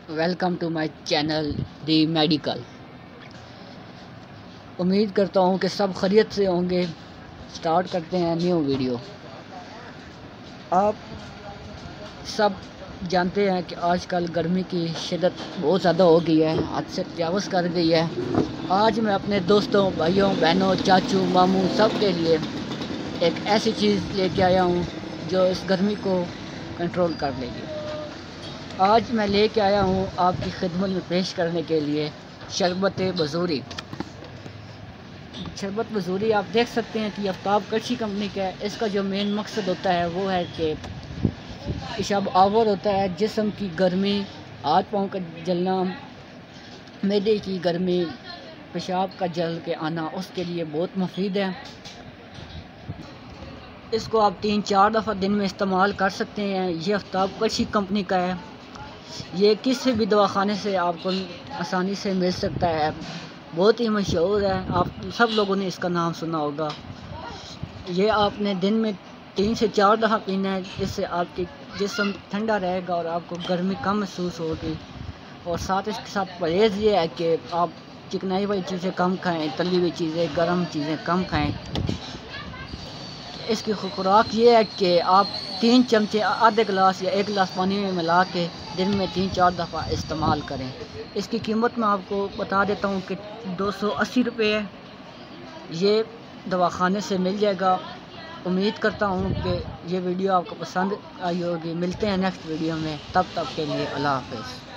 Welcome to my channel the medical. امید کرتا ہوں کہ سب خیریت سے ہوں گے۔ سٹارٹ کرتے ہیں نیو ویڈیو۔ آپ سب جانتے ہیں کہ آج کل گرمی کی شدت بہت زیادہ ہو گئی ہے، حد سے تجاوز کر گئی ہے۔ آج میں اپنے دوستوں، بھائیوں، بہنوں، چاچو، ماموں سب کے لیے ایک ایسی چیز لے کے آیا ہوں جو اس گرمی کو کنٹرول کر لے گی۔ آج میں لے کے آیا ہوں آپ کی خدمت میں پیش کرنے کے لیے شربت بزوری۔ شربت بزوری آپ دیکھ سکتے ہیں کہ آفتاب کرشی کمپنی کا ہے۔ اس کا جو مین مقصد ہوتا ہے وہ ہے کہ پیشاب آور ہوتا ہے، جسم کی گرمی، ہاتھ پاؤں کا جلنا، معدے کی گرمی، پیشاب کا جل کے آنا، اس کے لیے بہت مفید ہے۔ اس کو آپ 3-4 دفعہ دن میں استعمال کر سکتے ہیں۔ یہ آفتاب کرشی کمپنی کا ہے۔ یہ کسی بھی دواخانے سے آپ کو آسانی سے مل سکتا ہے، بہت ہی مشہور ہے، آپ سب لوگوں نے اس کا نام سنا ہوگا۔ یہ آپ نے دن میں 3 سے 4 دفعہ پینا ہے، اس سے آپ کی جسم ٹھنڈا رہے گا اور آپ کو گرمی کم محسوس ہوگی۔ اور ساتھ اس کے ساتھ پرہیز یہ ہے کہ آپ چکنائی والی چیزیں کم کھائیں، تلی ہوئی چیزیں، گرم چیزیں کم کھائیں۔ اس کی خوراک یہ ہے کہ آپ 3 چمچے آدھے گلاس یا 1 گلاس پانی میں ملا کے دن میں 3-4 دفعہ استعمال کریں۔ اس کی قیمت میں آپ کو بتا دیتا ہوں کہ 280 روپے ہے۔ یہ دواخانے سے مل جائے گا۔ امید کرتا ہوں کہ یہ ویڈیو آپ کو پسند آئی ہوگی۔ ملتے ہیں نیکسٹ ویڈیو میں، تب تک کے لیے اللہ حافظ۔